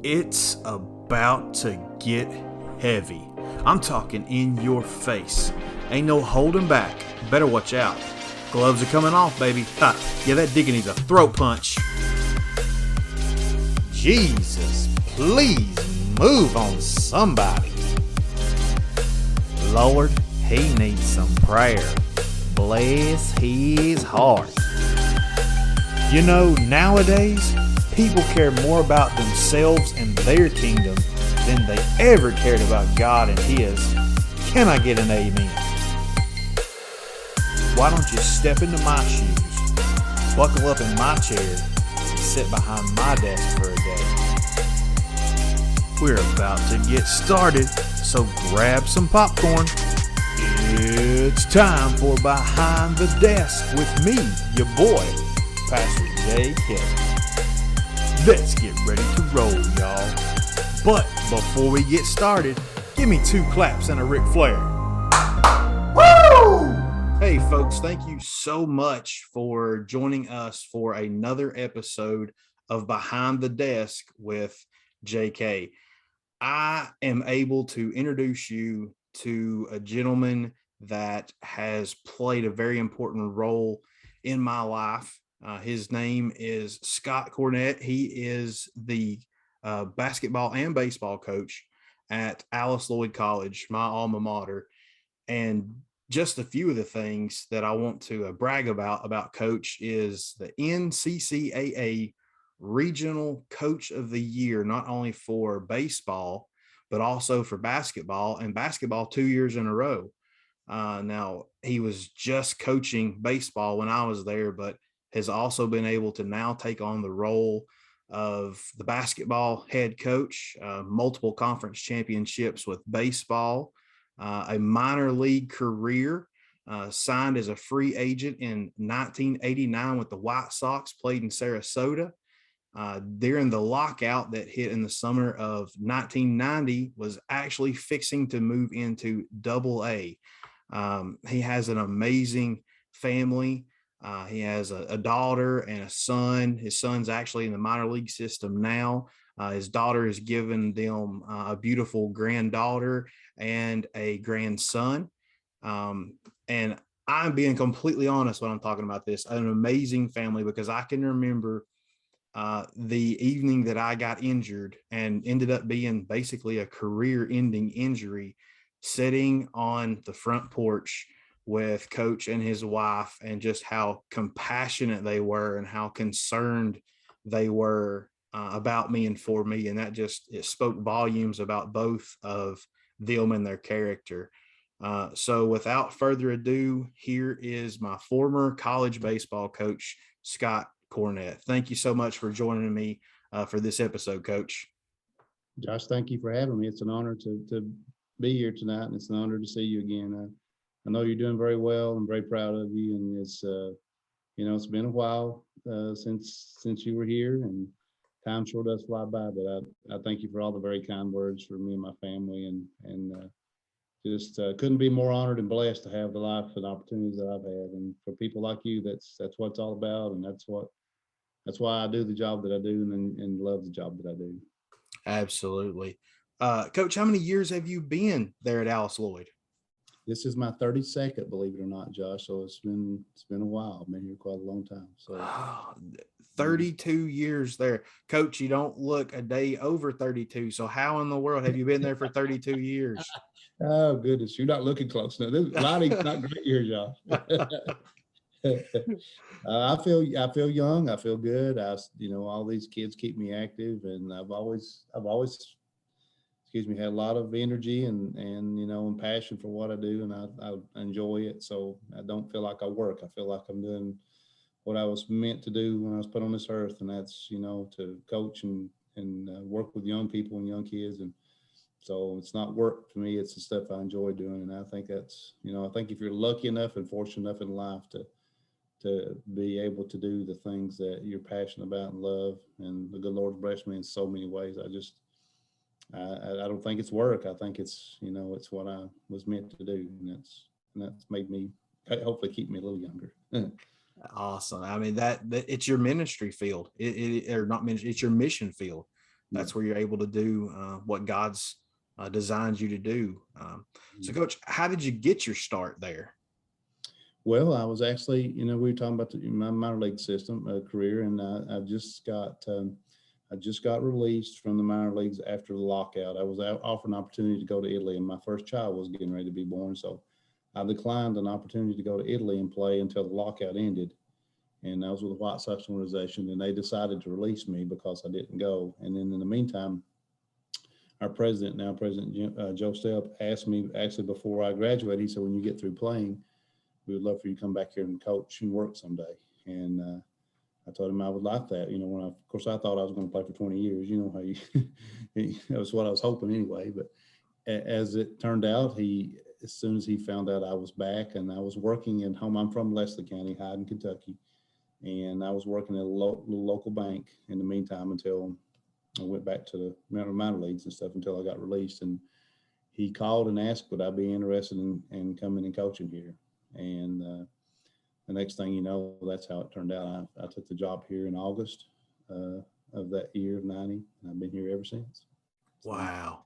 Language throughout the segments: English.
It's about to get heavy. I'm talking in your face. Ain't no holding back. Better watch out. Gloves are coming off, baby. Ha, yeah, that digger needs a throat punch. Jesus, please move on somebody. Lord, he needs some prayer. Bless his heart. You know, nowadays, people care more about themselves and their kingdom than they ever cared about God and His. Can I get an amen? Why don't you step into my shoes, buckle up in my chair, and sit behind my desk for a day? We're about to get started, so grab some popcorn. It's time for Behind the Desk with me, your boy, Pastor J.K. Let's get ready to roll, y'all. But before we get started, give me 2 claps and a Ric Flair. Woo! Hey, folks, thank you so much for joining us for another episode of Behind the Desk with JK. I am able to introduce you to a gentleman that has played a very important role in my life. His name is Scott Cornett. He is the basketball and baseball coach at Alice Lloyd College, my alma mater. And just a few of the things that I want to brag about Coach is the NCCAA Regional Coach of the Year, not only for baseball, but also for basketball, and basketball 2 years in a row. Now, he was just coaching baseball when I was there, but has also been able to now take on the role of the basketball head coach, multiple conference championships with baseball, a minor league career, signed as a free agent in 1989 with the White Sox, played in Sarasota. During the lockout that hit in the summer of 1990, was actually fixing to move into Double-A. He has an amazing family. He has a daughter and a son. His son's actually in the minor league system now. His daughter has given them a beautiful granddaughter and a grandson. And I'm being completely honest when I'm talking about this. An amazing family, because I can remember the evening that I got injured and ended up being basically a career-ending injury, sitting on the front porch with Coach and his wife, and just how compassionate they were and how concerned they were about me and for me. And that just, it spoke volumes about both of them and their character. So without further ado, here is my former college baseball coach, Scott Cornett. Thank you so much for joining me for this episode, Coach. Josh, thank you for having me. It's an honor to be here tonight, and it's an honor to see you again. I know you're doing very well. I'm very proud of you, and it's it's been a while since you were here, and time sure does fly by. But I thank you for all the very kind words for me and my family, and just couldn't be more honored and blessed to have the life and opportunities that I've had. And for people like you, that's what it's all about, and that's why I do the job that I do, and love the job that I do. Absolutely. Coach, how many years have you been there at Alice Lloyd? This is my 32nd, believe it or not, Josh. So it's been a while. I've been here quite a long time. So 32 years there. Coach, you don't look a day over 32. So how in the world have you been there for 32 years? Oh, goodness. You're not looking close now. This lighting's not great here, Josh. I feel young. I feel good. All these kids keep me active, and I've always had a lot of energy and passion for what I do, and I enjoy it. So I don't feel like I work. I feel like I'm doing what I was meant to do when I was put on this earth, and that's to coach and work with young people and young kids. And so it's not work to me. It's the stuff I enjoy doing, and I think that's I think if you're lucky enough and fortunate enough in life to be able to do the things that you're passionate about and love, and the good Lord's blessed me in so many ways. I don't think it's work. I think it's it's what I was meant to do, and that's made me hopefully keep me a little younger. Awesome. I mean, that it's your ministry field, or not ministry, it's your mission field. that's where you're able to do what God's designed you to do. So Coach, how did you get your start there? Well, I was actually, we were talking about my minor league system career, and I just got released from the minor leagues after the lockout. I was offered an opportunity to go to Italy, and my first child was getting ready to be born. So I declined an opportunity to go to Italy and play until the lockout ended. And I was with the White Sox organization, and they decided to release me because I didn't go. And then in the meantime, our president, now President Joe Stepp, asked me actually before I graduated, he said, when you get through playing, we would love for you to come back here and coach and work someday. And I told him I would like that. Of course, I thought I was going to play for 20 years. You know how that was what I was hoping anyway. But as it turned out, as soon as he found out I was back, and I was working at home, I'm from Leslie County, Hyden, Kentucky. And I was working at a local bank in the meantime until I went back to the minor leagues and stuff until I got released. And he called and asked, would I be interested in coming and coaching here? And the next thing you know, that's how it turned out. I took the job here in August of that year of 90, and I've been here ever since. Wow.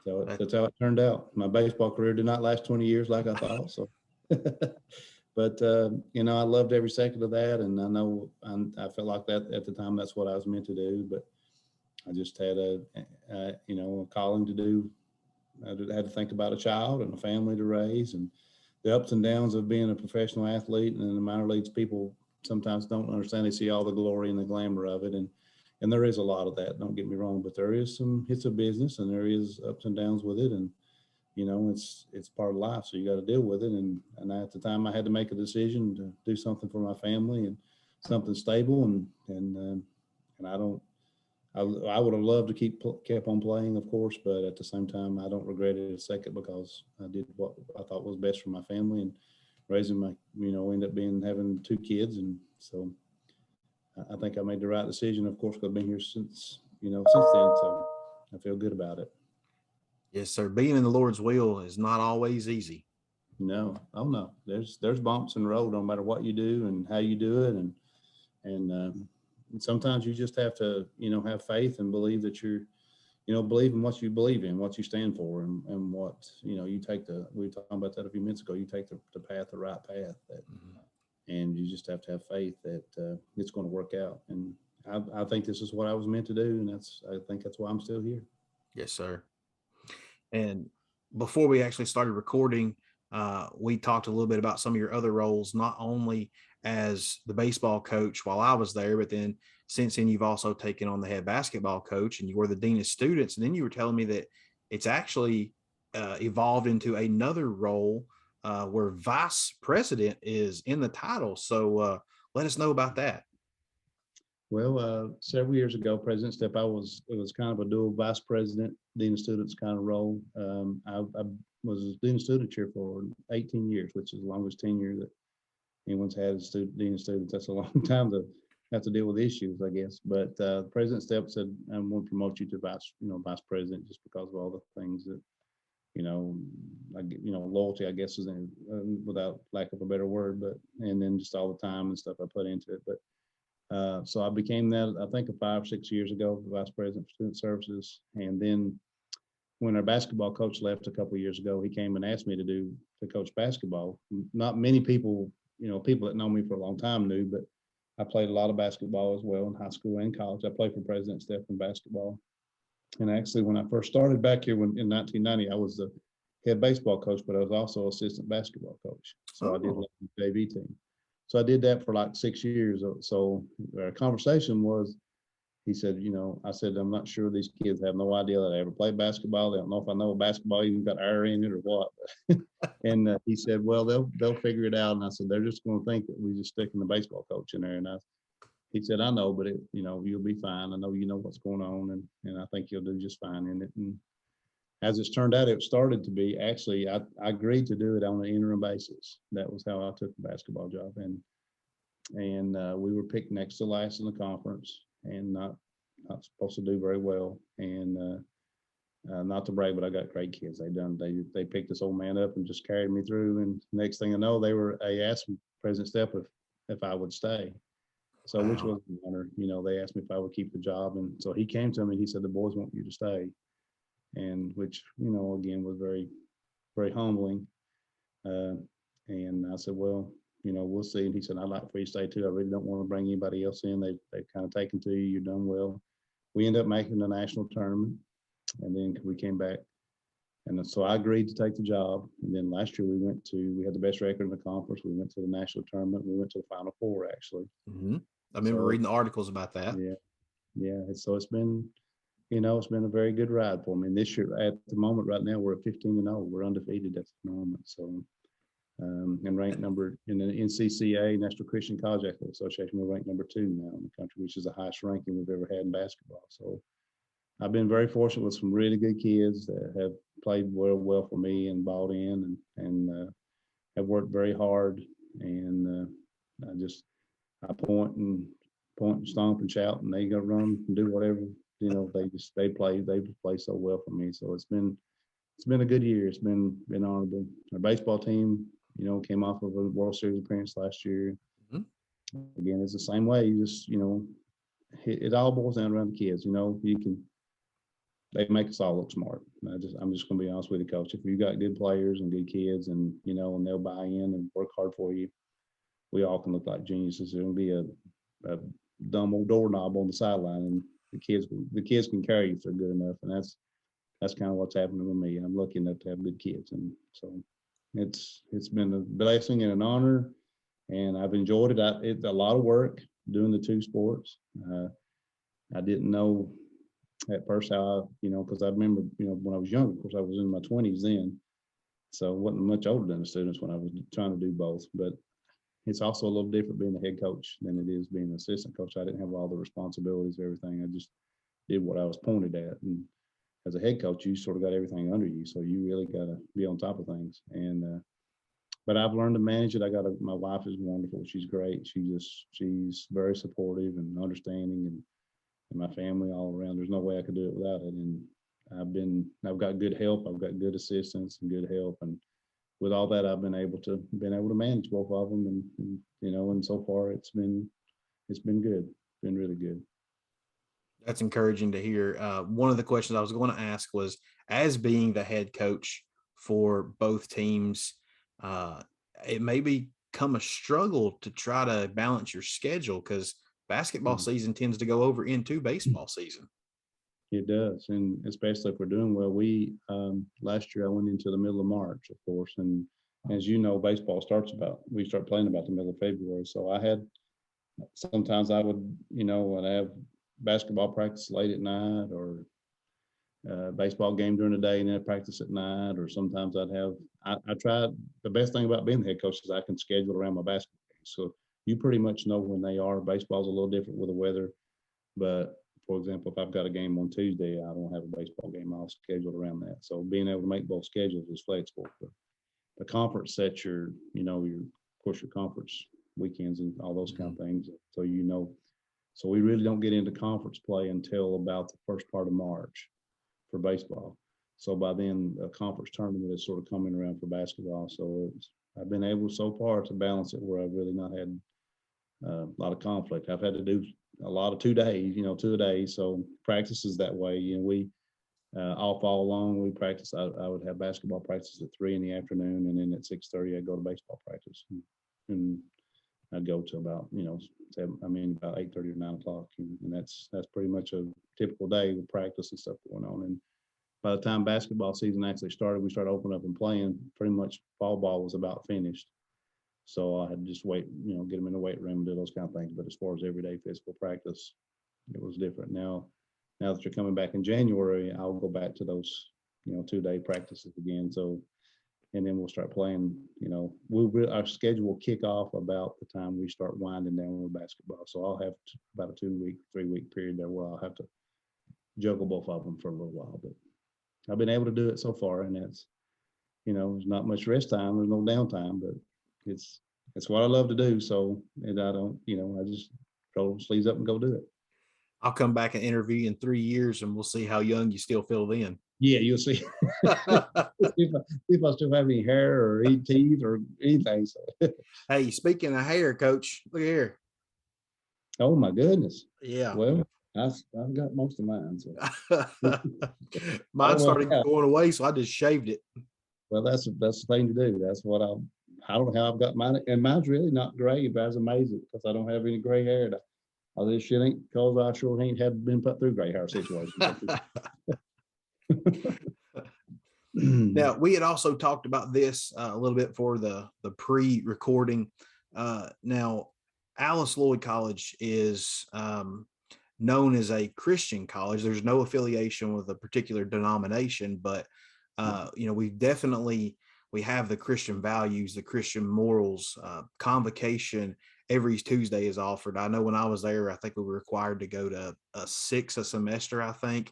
So that's how it turned out. My baseball career did not last 20 years like I thought. So, but I loved every second of that, and I know I felt like that at the time. That's what I was meant to do. But I just had a calling to do. I had to think about a child and a family to raise, and the ups and downs of being a professional athlete. And in the minor leagues, people sometimes don't understand. They see all the glory and the glamour of it, and there is a lot of that. Don't get me wrong, but there is it's a business, and there is ups and downs with it, and it's part of life. So you got to deal with it. And at the time, I had to make a decision to do something for my family and something stable. And I would have loved to kept on playing, of course, but at the same time, I don't regret it a second because I did what I thought was best for my family and raising my, end up having 2 kids. And so I think I made the right decision. Of course, I've been here since then. So I feel good about it. Yes, sir. Being in the Lord's will is not always easy. No. Oh no. There's bumps in the road no matter what you do and how you do it. And sometimes you just have to, have faith and believe that you're, believe in what you believe in, what you stand for, and what, you take we were talking about that a few minutes ago, you take the right path, and you just have to have faith that it's going to work out. And I think this is what I was meant to do. And I think that's why I'm still here. Yes, sir. And before we actually started recording, we talked a little bit about some of your other roles, not only as the baseball coach while I was there, but then since then you've also taken on the head basketball coach, and you were the dean of students. And then you were telling me that it's actually evolved into another role where vice president is in the title. So let us know about that. Well, several years ago, President Stepp, it was kind of a dual vice president, dean of students kind of role. I was dean of students here for 18 years, which is the longest tenure that anyone's had as dean of students. That's a long time to have to deal with issues, I guess. But President Stepp said, I'm going to promote you to vice president, just because of all the things that, loyalty, I guess, is without lack of a better word, and then just all the time and stuff I put into it. But so I became that, I think, 5 or 6 years ago, vice president for student services. And then when our basketball coach left a couple of years ago, he came and asked me to coach basketball. Not many people, people that know me for a long time knew, but I played a lot of basketball as well in high school and college. I played for President Stepp in basketball. And actually, when I first started back here in 1990, I was the head baseball coach, but I was also assistant basketball coach. So I did the JV team. So I did that for like 6 years. So our conversation was, he said, I said, I'm not sure these kids have no idea that I ever played basketball. They don't know if I know basketball even got air in it or what. And he said, well, they'll figure it out. And I said, they're just going to think that we just sticking the baseball coach in there. And he said, I know, but you'll be fine. I know you know what's going on, and I think you'll do just fine in it. And as it's turned out, it started to be, actually, I agreed to do it on an interim basis. That was how I took the basketball job. And we were picked next to last in the conference, and not supposed to do very well. And not to brag, but I got great kids. They picked this old man up and just carried me through. And next thing I know, they asked President Stepp if I would stay. So, which was an honor. They asked me if I would keep the job. And so he came to me and he said, the boys want you to stay. And which, again, was very, very humbling. And I said, well, we'll see. And he said, I'd like for you to stay too. I really don't want to bring anybody else in. They've kind of taken to you. You've done well. We ended up making the national tournament. And then we came back. And so I agreed to take the job. And then last year we had the best record in the conference. We went to the national tournament. We went to the Final Four, actually. Mm-hmm. I remember reading the articles about that. Yeah. Yeah. So it's been a very good ride for me. And this year, at the moment, right now, we're at 15-0. We're undefeated at the moment. So, and ranked number in the Nccaa, National Christian College Athletic Association, we're ranked number 2 now in the country, which is the highest ranking we've ever had in basketball. So I've been very fortunate with some really good kids that have played well for me and bought in and have worked very hard. And I point and stomp and shout, and they go run and do whatever. They play so well for me. So it's been a good year. It's been honorable. Our baseball team, came off of a World Series appearance last year. Mm-hmm. Again, it's the same way. You just, it all boils down around the kids. They make us all look smart. I'm just going to be honest with you, Coach. If you got good players and good kids, and and they'll buy in and work hard for you, we all can look like geniuses. There'll be a dumb old doorknob on the sideline, and the kids can carry you if they're good enough. And that's kind of what's happening with me. I'm lucky enough to have good kids, and so it's been a blessing and an honor, and I've enjoyed it. It's a lot of work doing the 2 sports. I didn't know at first how because I remember when I was young, of course I was in my 20s then, so I wasn't much older than the students when I was trying to do both. But it's also a little different being a head coach than it is being an assistant coach. I didn't have all the responsibilities, everything. I just did what I was pointed at. And as a head coach, you sort of got everything under you, so you really got to be on top of things. And but I've learned to manage it. My wife is wonderful. She's great. She's very supportive and understanding, and my family all around. There's no way I could do it without it. And I've got good help. I've got good assistance and good help. And with all that, I've been able to manage both of them. And so far it's been good. It's been really good. That's encouraging to hear. One of the questions I was going to ask was, as being the head coach for both teams, it may become a struggle to try to balance your schedule because basketball season tends to go over into baseball season. It does, and especially if we're doing well. We last year I went into the middle of March, of course, and as you know, baseball we start playing about the middle of February. So sometimes I would, I'd have basketball practice late at night, or baseball game during the day and then practice at night, or sometimes I tried. The best thing about being the head coach is I can schedule around my basketball games. So you pretty much know when they are. Baseball's a little different with the weather, but for example, if I've got a game on Tuesday, I don't have a baseball game. I'll schedule around that. So being able to make both schedules is flexible. But the conference sets your conference weekends and all those kind of things. So so we really don't get into conference play until about the first part of March for baseball. So by then, a conference tournament is sort of coming around for basketball. So I've been able so far to balance it where I've really not had a lot of conflict. I've had to do a lot of 2 days, 2 a day. So practice is that way. We all fall long. We practice. I would have basketball practice at 3 in the afternoon, and then at 6:30 I go to baseball practice, and I'd go to about about 8:30 or 9 o'clock, and that's pretty much a typical day with practice and stuff going on. And by the time basketball season actually started, we started opening up and playing. Pretty much fall ball was about finished. So I had to just wait, get them in the weight room and do those kind of things. But as far as everyday physical practice, it was different. Now that you're coming back in January, I'll go back to those, 2-day practices again. So, and then we'll start playing, our schedule will kick off about the time we start winding down with basketball. So I'll have about a 2-week, 3-week period there where I'll have to juggle both of them for a little while. But I've been able to do it so far, and that's, there's not much rest time. There's no downtime, but it's what I love to do. So, and I don't, I just roll sleeves up and go do it. I'll come back and interview you in 3 years, and we'll see how young you still feel then. Yeah, you'll see. if I still have any hair or any teeth or anything. So. Hey, speaking of hair, Coach, look here. Oh my goodness. Yeah. Well, I've got most of mine. So. Mine Oh well, started yeah. going away, so I just shaved it. Well, that's the thing to do. That's what I don't know how I've got mine, and mine's really not gray, but I was amazed because I don't have any gray hair. All this shit ain't because I sure ain't have been put through gray hair situations. Now, we had also talked about this a little bit for the pre-recording. Now, Alice Lloyd College is known as a Christian college. There's no affiliation with a particular denomination, but we have the Christian values, the Christian morals. Convocation every Tuesday is offered. I know when I was there, I think we were required to go to 6 a semester, I think.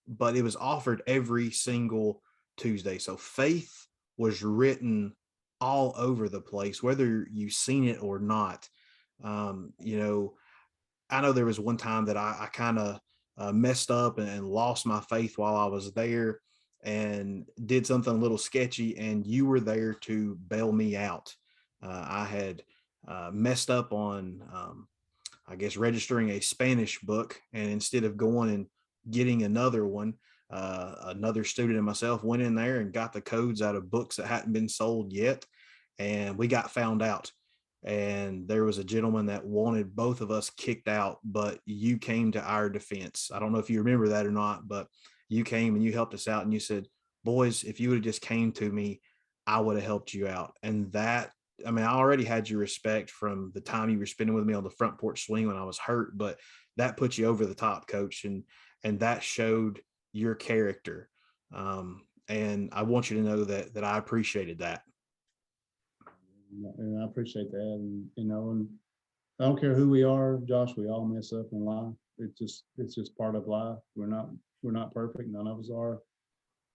But it was offered every single Tuesday. So faith was written all over the place, whether you've seen it or not. I know there was one time that I kind of messed up and lost my faith while I was there and did something a little sketchy, and you were there to bail me out. I had messed up on, I guess, registering a Spanish book, and instead of going and getting another one, another student and myself went in there and got the codes out of books that hadn't been sold yet, and we got found out. And there was a gentleman that wanted both of us kicked out, but you came to our defense. I don't know if you remember that or not, but you came and you helped us out, and you said, boys, if you would have just came to me, I would have helped you out. And that, I mean, I already had your respect from the time you were spending with me on the front porch swing when I was hurt, but that put you over the top, coach. And that showed your character. And I want you to know that I appreciated that. And I appreciate that. And and I don't care who we are, Josh, we all mess up in life. It's just part of life. We're not perfect. None of us are.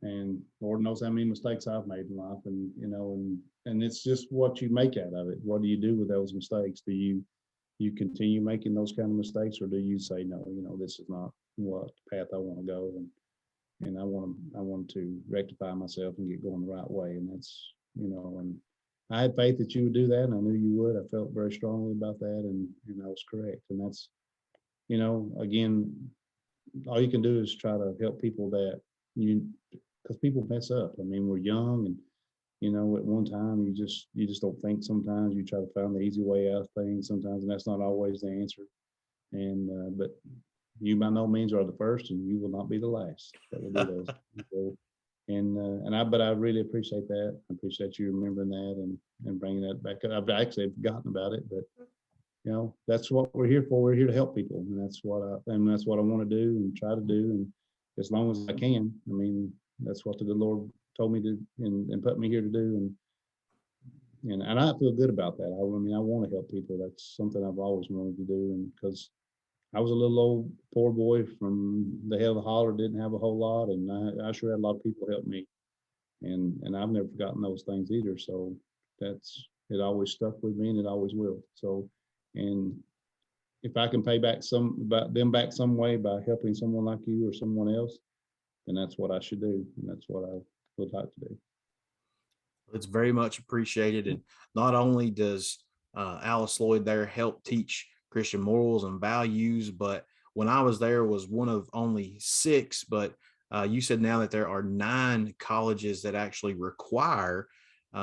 And Lord knows how many mistakes I've made in life. And and it's just what you make out of it. What do you do with those mistakes? Do you continue making those kind of mistakes, or do you say, no, this is not what path I want to go, and I want to rectify myself and get going the right way. And that's, and I had faith that you would do that, and I knew you would. I felt very strongly about that, and I was correct. And that's, again, all you can do is try to help people because people mess up. I mean, we're young, and at one time you just don't think. Sometimes you try to find the easy way out of things sometimes, and that's not always the answer. And but you by no means are the first, and you will not be the last that will do those. So, but I really appreciate that. I appreciate you remembering that and bringing that back up. I've actually forgotten about it, but that's what we're here for. We're here to help people, and that's what I want to do and try to do, and as long as I can. I mean, that's what the good Lord told me to and put me here to do, and I feel good about that. I want to help people. That's something I've always wanted to do, and because I was a little old poor boy from the hell of the holler, didn't have a whole lot, and I sure had a lot of people help me, and I've never forgotten those things either. So it always stuck with me, and it always will. So, and if I can pay back them back some way by helping someone like you or someone else, then that's what I should do, and that's what I would like to do. It's very much appreciated. And not only does Alice Lloyd there help teach Christian morals and values, but when I was there was one of only 6, but you said now that there are 9 colleges that actually require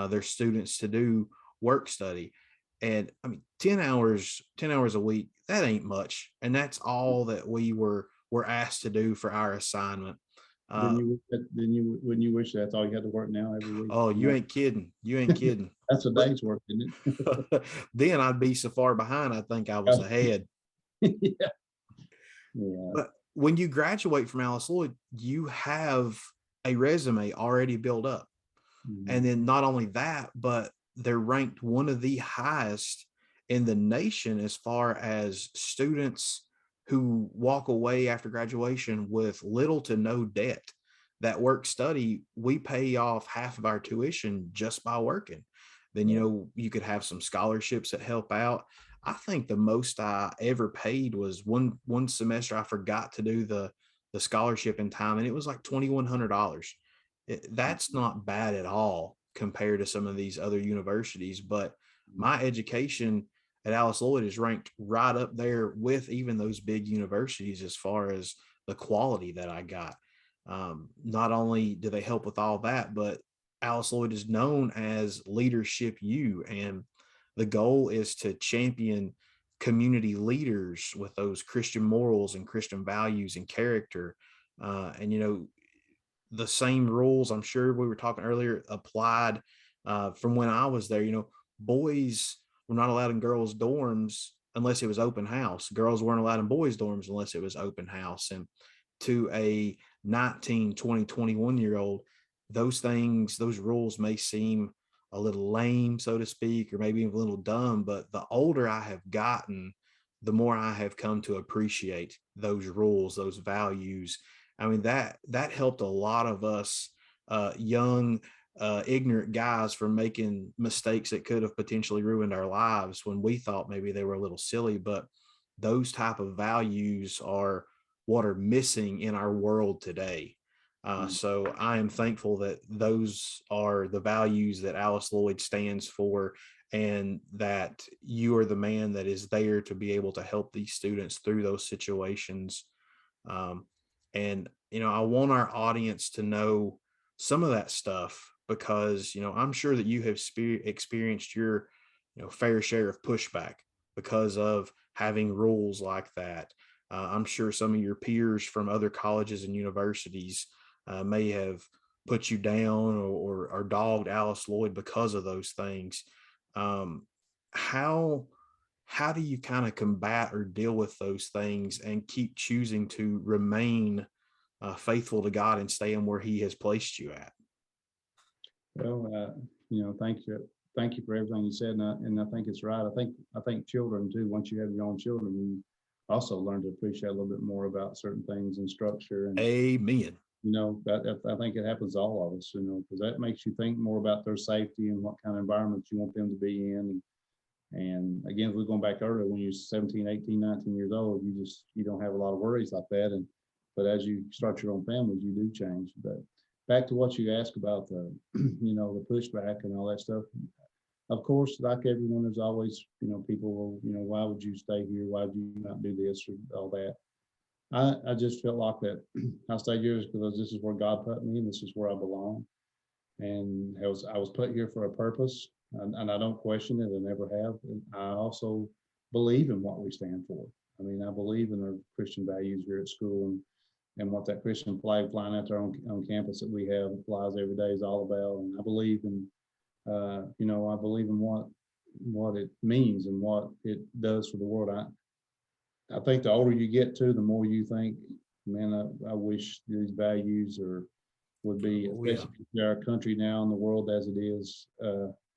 their students to do work study. And I mean, 10 hours a week, that ain't much. And that's all that we were asked to do for our assignment. Wouldn't you wish that's all you had to work now every week? Oh, you ain't kidding. You ain't kidding. That's a day's work, isn't it? Then I'd be so far behind, I think I was ahead. Yeah. But when you graduate from Alice Lloyd, you have a resume already built up. Mm-hmm. And then not only that, but they're ranked one of the highest in the nation as far as students who walk away after graduation with little to no debt. That work study, we pay off half of our tuition just by working. Then, you could have some scholarships that help out. I think the most I ever paid was one semester. I forgot to do the scholarship in time, and it was like $2,100. That's not bad at all compared to some of these other universities. But my education, at Alice Lloyd is ranked right up there with even those big universities as far as the quality that I got. Not only do they help with all that, but Alice Lloyd is known as Leadership U, and the goal is to champion community leaders with those Christian morals and Christian values and character. And the same rules, I'm sure we were talking earlier, applied from when I was there. Boys were not allowed in girls' dorms unless it was open house. Girls weren't allowed in boys' dorms unless it was open house. And to a 19, 20, 21-year-old, those things, those rules may seem a little lame, so to speak, or maybe even a little dumb. But the older I have gotten, the more I have come to appreciate those rules, those values. I mean, that helped a lot of us young, ignorant guys from making mistakes that could have potentially ruined our lives when we thought maybe they were a little silly. But those type of values are what are missing in our world today. So I am thankful that those are the values that Alice Lloyd stands for, and that you are the man that is there to be able to help these students through those situations. And I want our audience to know some of that stuff, because I'm sure that you have experienced your fair share of pushback because of having rules like that. I'm sure some of your peers from other colleges and universities may have put you down, or dogged Alice Lloyd because of those things. Um, how do you kind of combat or deal with those things and keep choosing to remain faithful to God and staying where He has placed you at? Well, thank you for everything you said, and I think it's right. I think children too. Once you have your own children, you also learn to appreciate a little bit more about certain things and structure. And Amen. that I think it happens to all of us. Because that makes you think more about their safety and what kind of environment you want them to be in. And again, if we're going back earlier, when you're 17, 18, 19 years old, you don't have a lot of worries like that. But as you start your own families, you do change. But back to what you asked about the, the pushback and all that stuff. Of course, like everyone, there's always, people will, why would you stay here? Why would you not do this or all that? I just felt like that I stayed here because this is where God put me, and this is where I belong. And I was put here for a purpose, and I don't question it. I never have. And I also believe in what we stand for. I mean, I believe in our Christian values here at school, and what that Christian flag flying out there on campus that we have flies every day is all about. And I believe in, I believe in what it means and what it does for the world. I think the older you get to, the more you think, man, I wish these values would be, especially our country now in the world as it is.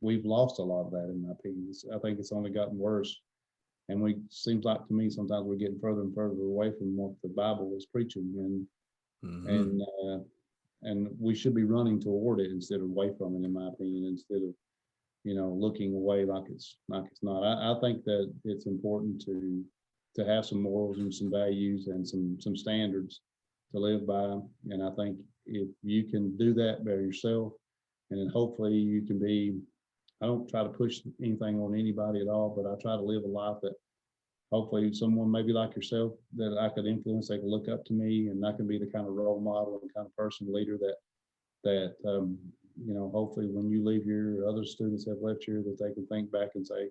We've lost a lot of that, in my opinion. I think it's only gotten worse. And seems like to me sometimes we're getting further and further away from what the Bible was preaching, and we should be running toward it instead of away from it, in my opinion, instead of looking away like it's not. I think that it's important to have some morals and some values and some standards to live by, and I think if you can do that by yourself, and then hopefully you can be. I don't try to push anything on anybody at all, but I try to live a life that hopefully someone maybe like yourself that I could influence, they can look up to me, and I can be the kind of role model and kind of person, leader that hopefully when you leave here, other students have left here, that they can think back and say,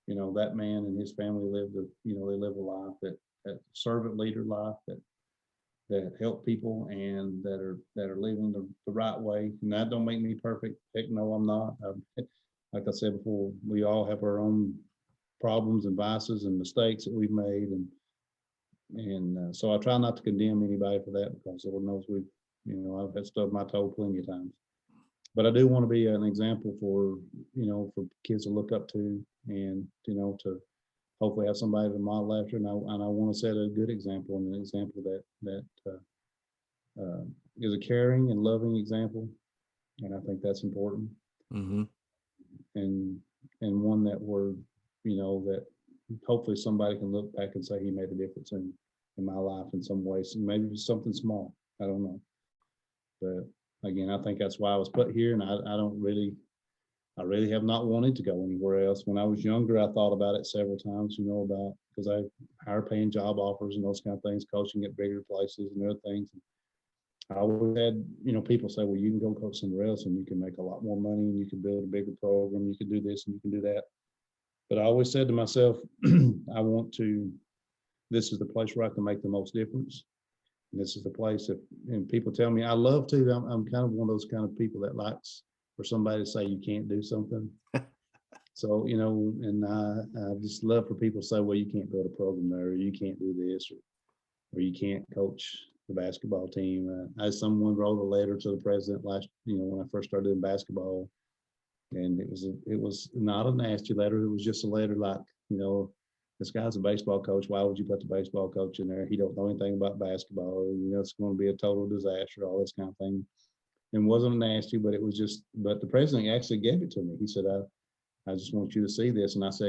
that man and his family they live a life that servant leader life that help people and that are living the right way. And that don't make me perfect. Heck no, I'm not. Like I said before, we all have our own problems and vices and mistakes that we've made, and so I try not to condemn anybody for that, because Lord knows I've had stubbed my toe plenty of times. But I do want to be an example for kids to look up to, and to hopefully have somebody to model after, and I want to set a good example, and an example that is a caring and loving example, and I think that's important. And one that that hopefully somebody can look back and say he made a difference in my life in some ways, and maybe it's something small, I don't know. But again, I think that's why I was put here, and I don't really I really have not wanted to go anywhere else. When I was younger, I thought about it several times, about because I higher paying job offers and those kind of things, coaching at bigger places and other things. I always had, people say, well, you can go coach somewhere else and you can make a lot more money and you can build a bigger program. You can do this and you can do that. But I always said to myself, this is the place where I can make the most difference. And this is the place and people tell me I love to, I'm kind of one of those kind of people that likes for somebody to say you can't do something. So, and I just love for people to say, well, you can't build a program there, or you can't do this, or you can't coach the basketball team. Someone wrote a letter to the president when I first started doing basketball, and it was not a nasty letter. It was just a letter like, this guy's a baseball coach. Why would you put the baseball coach in there? He don't know anything about basketball. It's going to be a total disaster, all this kind of thing. And wasn't nasty, but but the president actually gave it to me. He said, I just want you to see this. And ask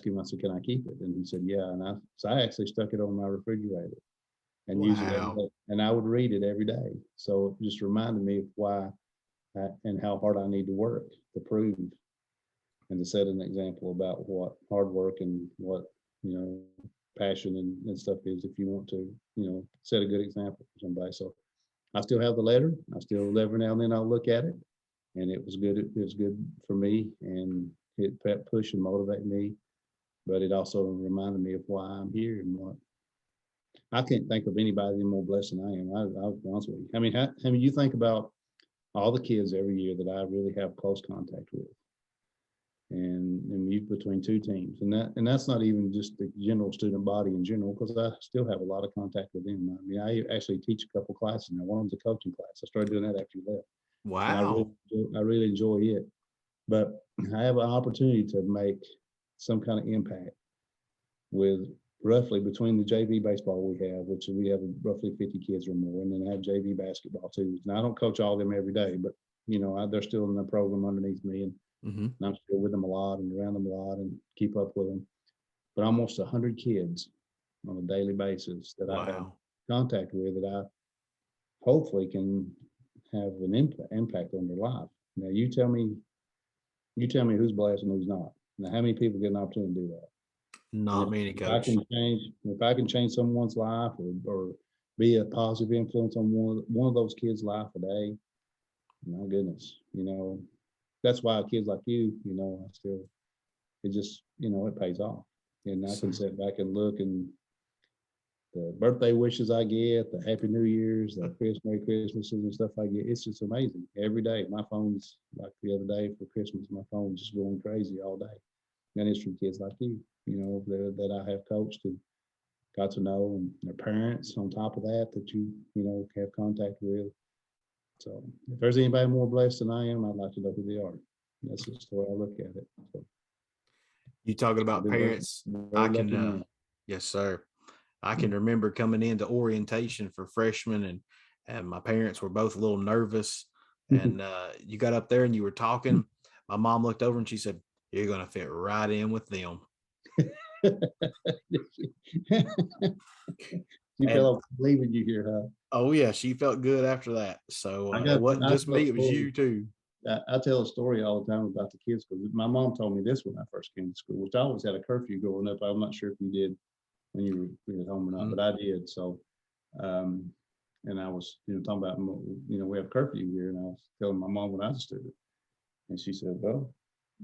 him, I said, can I keep it? And he said, yeah. So I actually stuck it on my refrigerator and use it every day. And I would read it every day. So it just reminded me of why and how hard I need to work to prove and to set an example about what hard work and what, passion and stuff is if you want to, set a good example for somebody. So I still have the letter. I still every now and then I'll look at it, and it was good. It was good for me, and it pushed and motivated me. But it also reminded me of why I'm here and what. I can't think of anybody more blessed than I am. I'll be honest with you. I mean, you think about all the kids every year that I really have close contact with, and between two teams, and that's not even just the general student body in general, because I still have a lot of contact with them. I mean, I actually teach a couple classes now. One of them's a coaching class. I started doing that after you left. Wow. And I really enjoy it. But I have an opportunity to make some kind of impact with roughly between the JV baseball we have, which we have roughly 50 kids or more, and then I have JV basketball too. Now I don't coach all of them every day, but they're still in the program underneath me, and I'm still with them a lot and around them a lot and keep up with them. But almost 100 kids on a daily basis that I have contact with that I hopefully can have an impact on their life. Now you tell me who's blessed and who's not. Now how many people get an opportunity to do that? Not many, Coach. If I can change someone's life or be a positive influence on one of those kids' life a day, my goodness, that's why kids like you, it pays off. And I can sit back and look, and the birthday wishes I get, the Happy New Year's, the Merry Christmases and stuff I get, it's just amazing. Every day, my phone's like the other day for Christmas, my phone's just going crazy all day. And it's from kids like you, that I have coached and got to know, and their parents on top of that you, have contact with. So if there's anybody more blessed than I am, I'd like to know who they are. That's just the way I look at it. So, you talking about parents? I can, yes, sir. I can remember coming into orientation for freshmen, and my parents were both a little nervous. And you got up there and you were talking. My mom looked over and she said, "You're going to fit right in with them." She felt believing you here, huh? Oh yeah, she felt good after that. So it wasn't just me; it was you too. I tell a story all the time about the kids, because my mom told me this when I first came to school, which I always had a curfew growing up. I'm not sure if you did when you were at home or not, but I did. So, and I was, talking about, we have curfew here, and I was telling my mom when I was a student, and she said, "Well,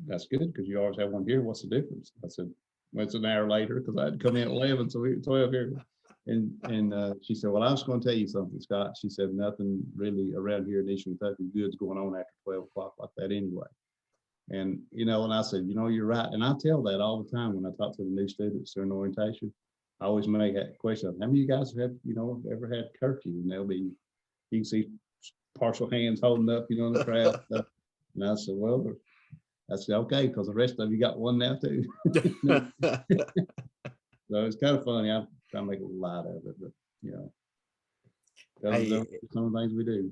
that's good because you always have one here. What's the difference?" I said, "Well, it's an hour later because I had to come in at 11, so we were 12 here." And she said, "Well, I was going to tell you something, Scott." She said, "Nothing really around here in Eastern Kentucky good's going on after 12 o'clock like that anyway." And, and I said, "You're right." And I tell that all the time when I talk to the new students during orientation. I always make that question: how many of you guys have, ever had curfew? And you can see partial hands holding up, in the crowd. And I said, "Well, I said, okay, because the rest of you got one now too." So it's kind of funny. I try to make a light of it, but those are some of the things we do.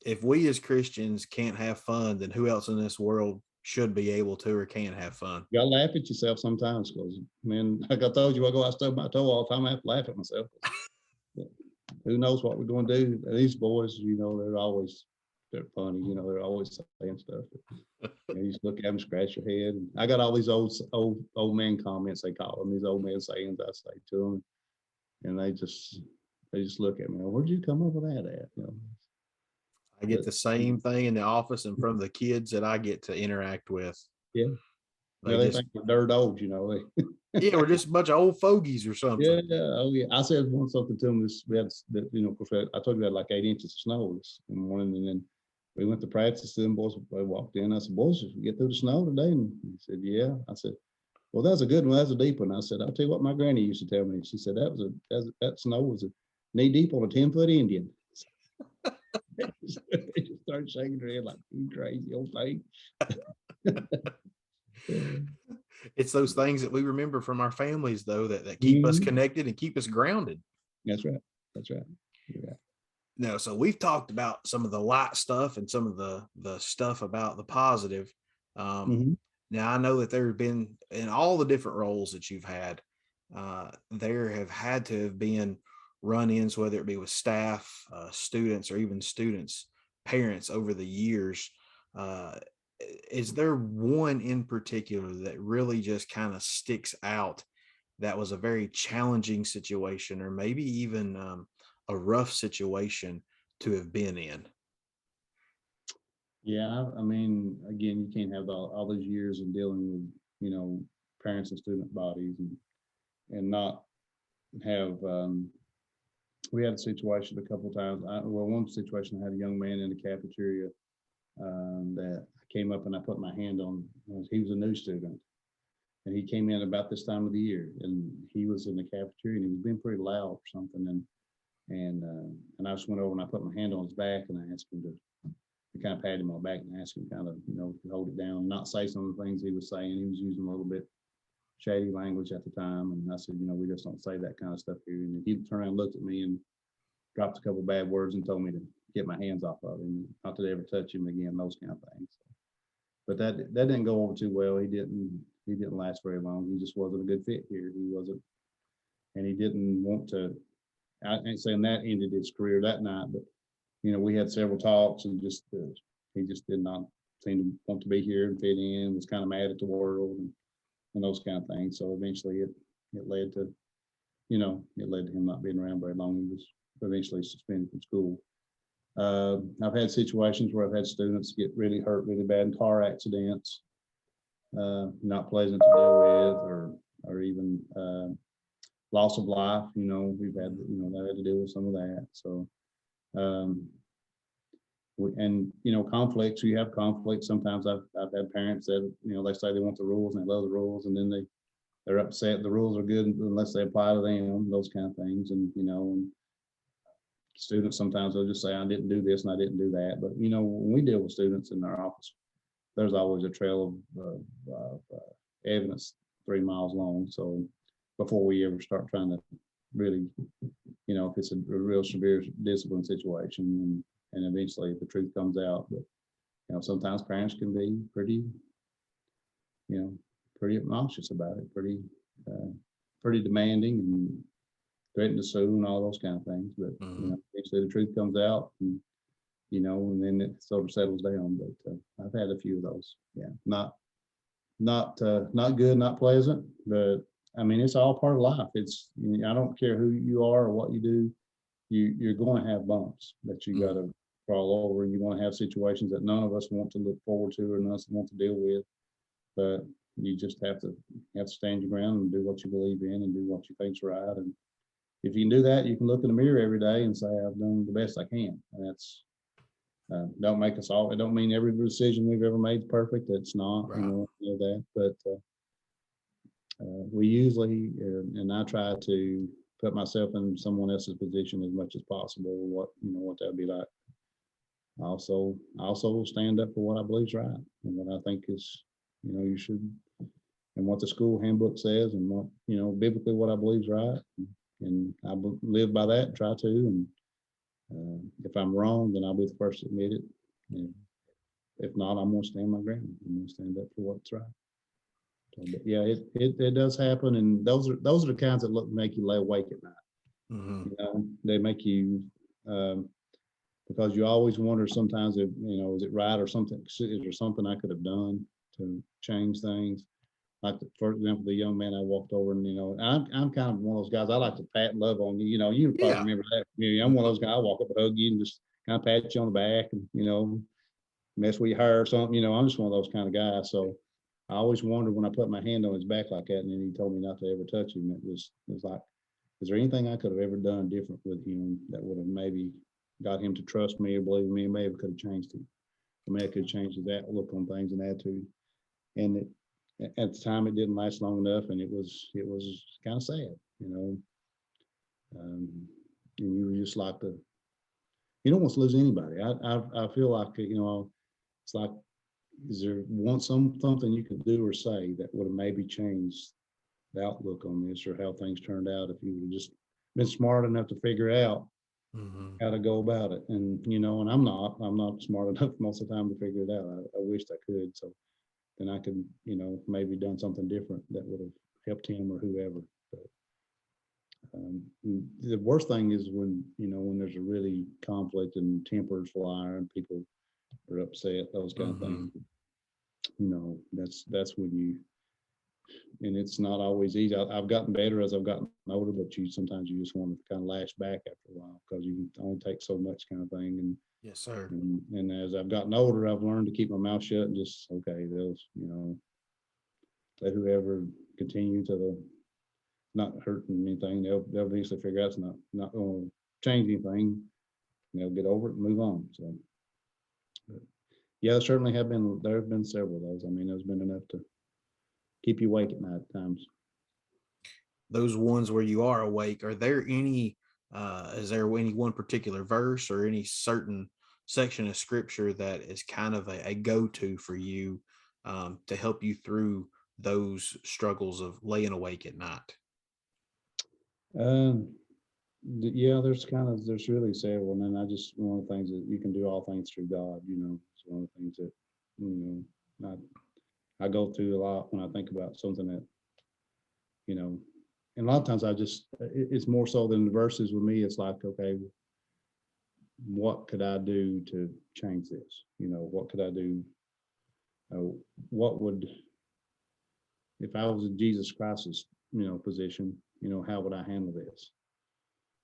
If we as Christians can't have fun, then who else in this world should be able to or can have fun? You gotta laugh at yourself sometimes, because, man, like I told you, I go out stub my toe all the time. I have to laugh at myself. Who knows what we're going to do? These boys, they're always they're funny. You know, they're always saying stuff. You just look at them, scratch your head. And I got all these old man comments, they call them, these old man sayings I say to them, and they just look at me. Where'd you come up with that at? You know. I get the same thing in the office and from the kids that I get to interact with. Yeah. They think we're dirt old, you know. Yeah, we're just a bunch of old fogies or something. Yeah, oh yeah. I said something to them. We had, you know, I told you we had like 8 inches of snow this morning, and then we went to practice. Then boys, they walked in. I said, "Boys, did we get through the snow today?" And he said, "Yeah." I said, "Well, that's a good one. That's a deep one." I said, "I'll tell you what my granny used to tell me." She said that snow was a knee deep on a 10-foot Indian. They just started shaking their head like, "You crazy old thing." It's those things that we remember from our families, though, that keep us connected and keep us grounded. That's right. Yeah. No, so we've talked about some of the light stuff and some of the stuff about the positive. Now I know that there have been, in all the different roles that you've had, there have had to have been run-ins, whether it be with staff, students, or even students' parents over the years. Is there one in particular that really just kind of sticks out that was a very challenging situation, or maybe even a rough situation to have been in? Yeah, I mean, again, you can't have all those years of dealing with, you know, parents and student bodies and not have. We had a situation a couple of times. One situation, I had a young man in the cafeteria that I came up and I put my hand on. He was a new student, and he came in about this time of the year, and he was in the cafeteria and he was being pretty loud or something, and I just went over and I put my hand on his back and I asked him to kind of pat him on the back and ask him kind of, you know, to hold it down, not say some of the things he was saying. He was using a little bit shady language at the time, and I said, you know, we just don't say that kind of stuff here. And he turned around and looked at me and dropped a couple of bad words and told me to get my hands off of him, not to ever touch him again, those kind of things. But that didn't go over too well. He didn't last very long. He just wasn't a good fit here. He wasn't, and he didn't want to. I ain't saying that ended his career that night, but you know, we had several talks, and just he just did not seem to want to be here and fit in. Was kind of mad at the world and those kind of things. So eventually, it led to, you know, it led to him not being around very long. He was eventually suspended from school. I've had situations where I've had students get really hurt really bad in car accidents, not pleasant to deal with, or even loss of life. You know, we've had, you know, they had to deal with some of that. So, and you know, conflicts. You have conflicts. Sometimes I've had parents that, you know, they say they want the rules and they love the rules, and then they're upset the rules are good unless they apply to them. Those kind of things, and you know, and students sometimes they'll just say, I didn't do this and I didn't do that. But you know, when we deal with students in our office, there's always a trail of evidence 3 miles long. So before we ever start trying to really, you know, if it's a real severe discipline situation, and eventually the truth comes out. But you know, sometimes parents can be pretty, you know, pretty obnoxious about it, pretty demanding, and threaten to sue and all those kind of things. But you know, eventually the truth comes out, and you know, and then it sort of settles down. But I've had a few of those. Yeah, not good, not pleasant, but I mean, it's all part of life. It's, you know, I don't care who you are or what you do, you're going to have bumps that you got to crawl over, and you're going to have situations that none of us want to look forward to or none of us want to deal with. But you just have to stand your ground and do what you believe in and do what you think's right. And if you can do that, you can look in the mirror every day and say, I've done the best I can. And that's don't make us all. It don't mean every decision we've ever made is perfect. It's not. Right. You know that. But we usually, and I try to put myself in someone else's position as much as possible. What that would be like. I also stand up for what I believe is right and what I think is, you know, you should, and what the school handbook says, and what, you know, biblically what I believe is right. And I live by that, try to. And if I'm wrong, then I'll be the first to admit it. And if not, I'm going to stand my ground. I'm going to stand up for what's right. So, but yeah, it does happen, and those are the kinds that make you lay awake at night. You know, they make you because you always wonder sometimes if, is it right or something? Is there something I could have done to change things? Like, for example, the young man I walked over and, I'm kind of one of those guys. I like to pat and love on you. You probably Yeah. remember that. I'm one of those guys. I walk up and hug you and just kind of pat you on the back and, mess with your hair or something. I'm just one of those kind of guys. So I always wondered when I put my hand on his back like that, and then he told me not to ever touch him. It was like, is there anything I could have ever done different with him that would have maybe got him to trust me or believe in me? Maybe could have changed him. I could have changed his outlook on things and attitude. And at the time, it didn't last long enough, and it was kind of sad, and you were just like you don't want to lose anybody. I feel like, it's like, is there something you could do or say that would have maybe changed the outlook on this or how things turned out if you would have just been smart enough to figure out how to go about it? And, and I'm not smart enough most of the time to figure it out. I wished I could. So then I could, maybe done something different that would have helped him or whoever. But the worst thing is when there's a really conflict and tempers fly and people are upset, those kind of things. That's when and it's not always easy. I've gotten better as I've gotten older, but sometimes you just want to kind of lash back after a while because you can only take so much kind of thing. And yes, sir. And as I've gotten older, I've learned to keep my mouth shut and just, okay, those, let whoever continue to not hurting anything. They'll eventually figure out it's not going to change anything. And they'll get over it and move on. So, but yeah, there certainly there have been several of those. I mean, there's been enough to keep you awake at night at times. Those ones where you are awake, are there any, is there any one particular verse or any certain section of scripture that is kind of a go-to for you to help you through those struggles of laying awake at night? Yeah, there's really several. And then one of the things that you can do all things through God, it's one of the things that, I go through a lot when I think about something that, and a lot of times it's more so than the verses with me. It's like, okay, what could I do to change this? What could I do? If I was in Jesus Christ's, position, how would I handle this?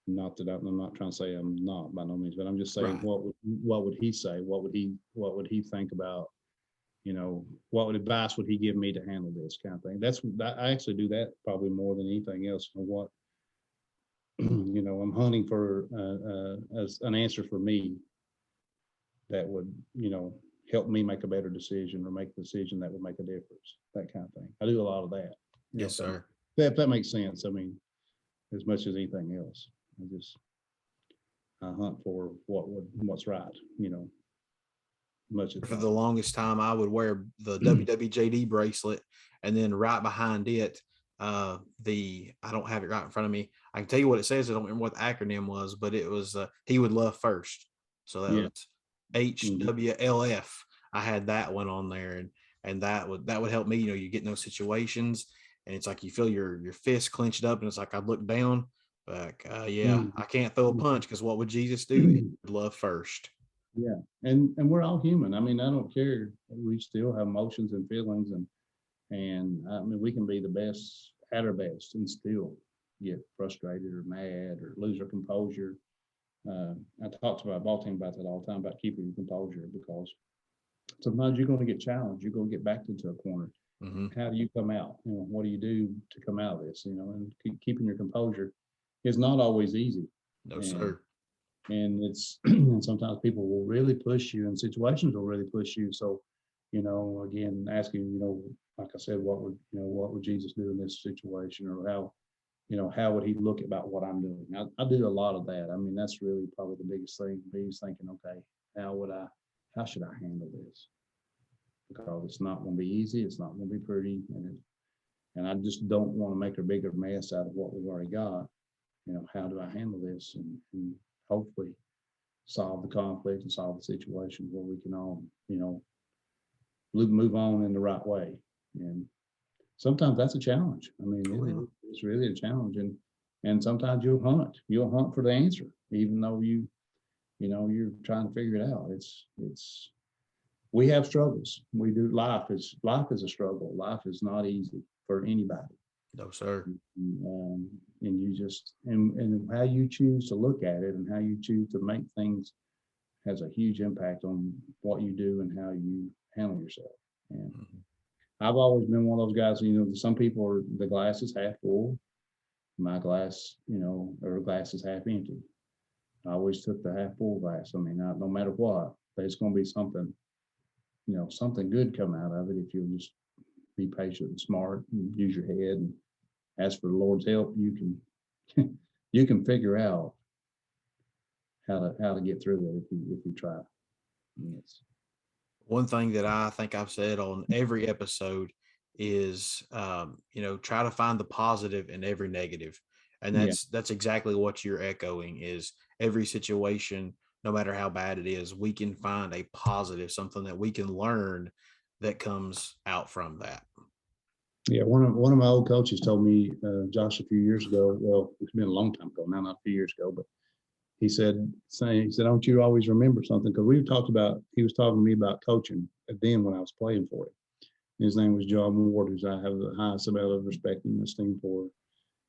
Not that I'm not trying to say I'm not by no means, but I'm just saying, Right. what would he say? What would he think about? What advice would he give me to handle this kind of thing? I actually do that probably more than anything else. What I'm hunting for as an answer for me that would help me make a better decision or make a decision that would make a difference. That kind of thing. I do a lot of that. Yes, sir. If that makes sense. I mean, as much as anything else, I hunt for what's right. Much of For the longest time, I would wear the WWJD bracelet, and then right behind it, I don't have it right in front of me. I can tell you what it says. I don't remember what the acronym was, but it was He Would Love First. So that was HWLF. I had that one on there, and that would help me. You get in those situations, and it's like you feel your fist clenched up, and it's like I look down, like I can't throw a punch because what would Jesus do? He would love first. Yeah, and we're all human. I mean, I don't care. We still have emotions and feelings, and I mean, we can be the best at our best and still get frustrated or mad or lose our composure. I talk to my ball team about that all the time, about keeping your composure, because sometimes you're going to get challenged. You're going to get backed into a corner. How do you come out? What do you do to come out of this? And keeping your composure is not always easy. No, sir. And it's and sometimes people will really push you, and situations will really push you. So, again, asking, like I said, what would Jesus do in this situation, or how would he look about what I'm doing? I do a lot of that. I mean, that's really probably the biggest thing. He's thinking, okay, how should I handle this? Because it's not going to be easy. It's not going to be pretty, and I just don't want to make a bigger mess out of what we've already got. How do I handle this and hopefully solve the conflict and solve the situation where we can all, move on in the right way. And sometimes that's a challenge. I mean, it's really a challenge. And sometimes you'll hunt for the answer, even though you you're trying to figure it out. We have struggles. We do. Life is a struggle. Life is not easy for anybody. No, sir. And you just, and how you choose to look at it and how you choose to make things has a huge impact on what you do and how you handle yourself. And I've always been one of those guys, some people are, the glass is half full. My glass, or glass is half empty. I always took the half full glass. I mean, no matter what, there's going to be something, something good come out of it if you'll just be patient and smart and use your head and ask for the Lord's help. You can figure out how to get through it if you try. Yes. One thing that I think I've said on every episode is, try to find the positive in every negative. And that's exactly what you're echoing, is every situation, no matter how bad it is, we can find a positive, something that we can learn that comes out from that. Yeah, one of my old coaches told me, Josh, a few years ago. Well, it's been a long time ago now, not a few years ago, but he said, "Don't you always remember something?" Because he was talking to me about coaching then when I was playing for him. His name was John Ward, who I have the highest amount of respect and esteem for.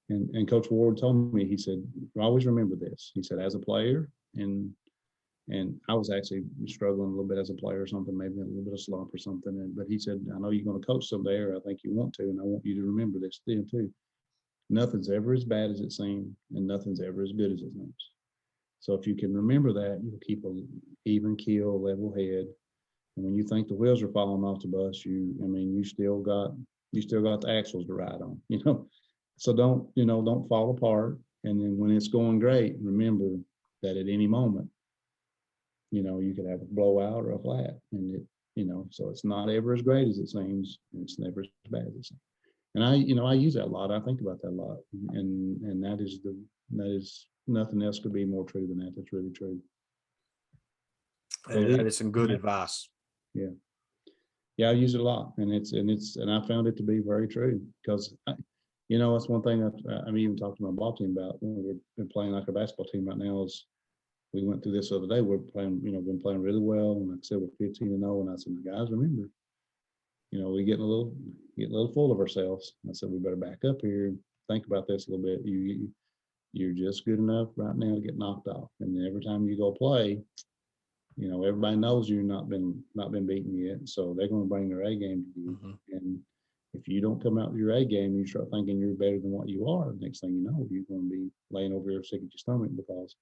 And Coach Ward told me, he said, "Always remember this." He said, as a player, and I was actually struggling a little bit as a player or something, maybe a little bit of slump or something. But he said, "I know you're going to coach someday, or I think you want to, and I want you to remember this then too. Nothing's ever as bad as it seems, and nothing's ever as good as it seems. So if you can remember that, you'll keep an even keel, level head. And when you think the wheels are falling off the bus, you still got the axles to ride on, So don't fall apart. And then when it's going great, remember that at any moment, you could have a blowout or a flat, and so it's not ever as great as it seems, and it's never as bad as it seems. And I use that a lot. I think about that a lot, and that is nothing else could be more true than that. That's really true. And that is some good advice. Yeah. Yeah, I use it a lot, and I found it to be very true, because that's one thing that I'm even talking to my ball team about when we've been playing like a basketball team right now. Is we went through this the other day. We're playing, been playing really well, and like I said, we're 15-0, and I said, guys, remember, we get a little full of ourselves. I said, we better back up here and think about this a little bit. You're just good enough right now to get knocked off, and every time you go play, everybody knows you're not been beaten yet, so they're going to bring their A game to you. Mm-hmm. And if you don't come out with your A game, you start thinking you're better than what you are. Next thing you know, you're going to be laying over here sick at your stomach because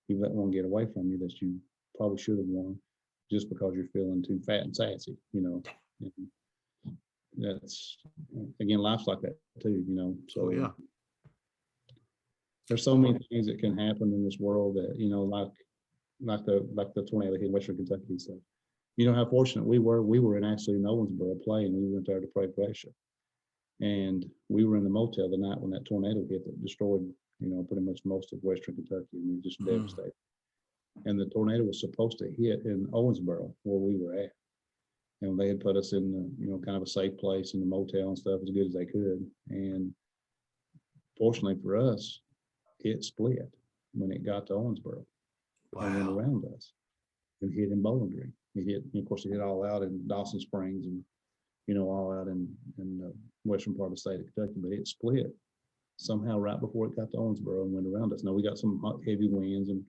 you let one get away from you that you probably should have won, just because you're feeling too fat and sassy. And that's, again, life's like that too. So yeah, there's so many things that can happen in this world that like the tornado hit Western Kentucky and stuff. How fortunate we were. We were in Owensboro playing. We went there to play Glacier, and we were in the motel the night when that tornado hit that destroyed, pretty much most of Western Kentucky, and just devastated. And the tornado was supposed to hit in Owensboro where we were at, and they had put us in the, kind of a safe place in the motel and stuff as good as they could. And fortunately for us, it split when it got to Owensboro. Wow. And went around us and hit in Bowling Green. It hit all out in Dawson Springs and, all out in the western part of the state of Kentucky, but it split somehow right before it got to Owensboro and went around us. Now we got some heavy winds and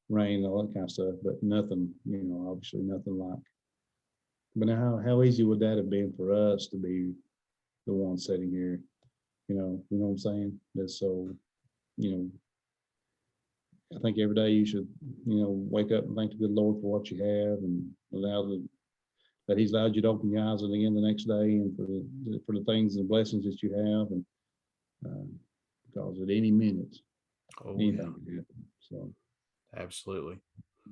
rain and all that kind of stuff, but nothing, obviously nothing like. But now how easy would that have been for us to be the one sitting here, you know what I'm saying? That's so, I think every day you should, wake up and thank the good Lord for what you have, and that He's allowed you to open your eyes again the next day, and for the things and blessings that you have, and because at any minute, anything can happen. So absolutely,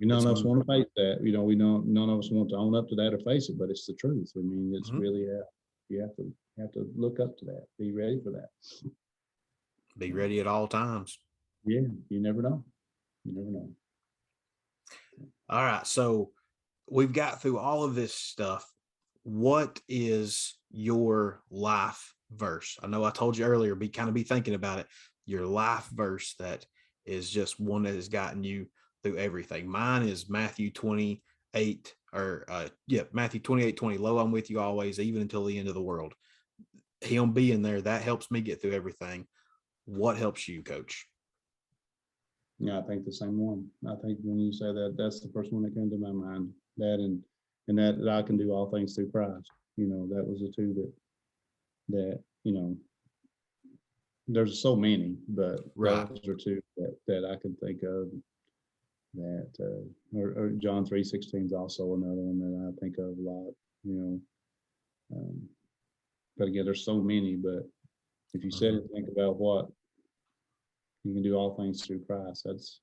none of us want to face that. None of us want to own up to that or face it, but it's the truth. I mean, it's really you have to look up to that. Be ready for that. Be ready at all times. Yeah, you never know. You never know. All right. So we've got through all of this stuff. What is your life verse? I know I told you earlier, be thinking about it. Your life verse that is just one that has gotten you through everything. Mine is Matthew 28, Matthew 28:20. Lo, I'm with you always, even until the end of the world. Him being there, that helps me get through everything. What helps you, Coach? Yeah, I think the same one. I think when you say that, that's the first one that came to my mind. That and that I can do all things through Christ. That was the two that there's so many, but Right. those are two that I can think of. That or John 3:16 is also another one that I think of a lot. But again, there's so many. But if you sit and think about what you can do all things through Christ, that's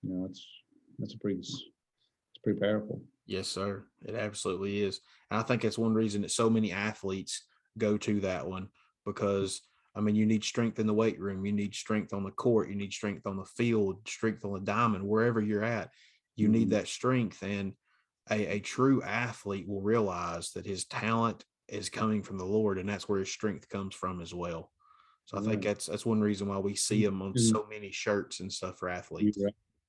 it's pretty powerful. Yes, sir. It absolutely is. And I think that's one reason that so many athletes go to that one, because I mean, you need strength in the weight room, you need strength on the court, you need strength on the field, strength on the diamond, wherever you're at, you need that strength. And a true athlete will realize that his talent is coming from the Lord, and that's where his strength comes from as well. So I think that's one reason why we see them on so many shirts and stuff for athletes.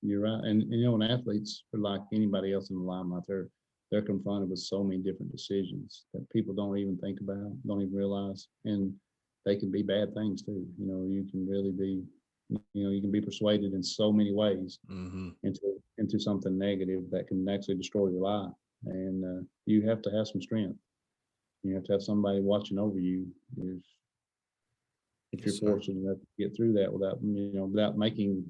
You're right. And and athletes are like anybody else in the limelight. They're confronted with so many different decisions that people don't even think about, don't even realize. And they can be bad things too. You can really be, you can be persuaded in so many ways into something negative that can actually destroy your life. And you have to have some strength. You have to have somebody watching over you if you're fortunate enough to get through that without making,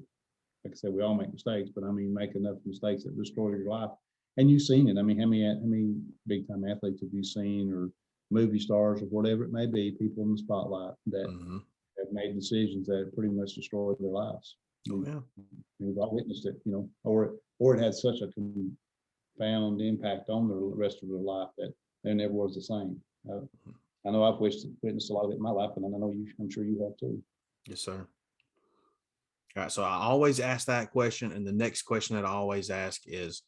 like I said, we all make mistakes, but I mean, make enough mistakes that destroy your life. And you've seen it. I mean, how many big time athletes have you seen, or movie stars, or whatever it may be, people in the spotlight that have made decisions that pretty much destroyed their lives. We've all witnessed it, or it had such a profound impact on the rest of their life that there never was the same. I know I've witnessed a lot of it in my life, and I know I'm sure you have too. Yes, sir. All right. So I always ask that question. And the next question that I always ask is,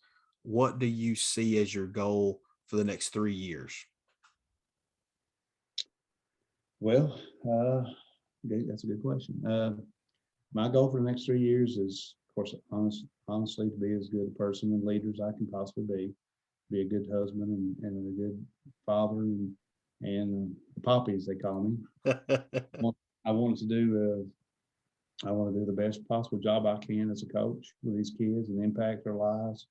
what do you see as your goal for the next 3 years? Well, that's a good question. My goal for the next 3 years is, of course, honestly, to be as good a person and leader as I can possibly be a good husband and a good father and poppy, as they call me. I want to do the best possible job I can as a coach with these kids and impact their lives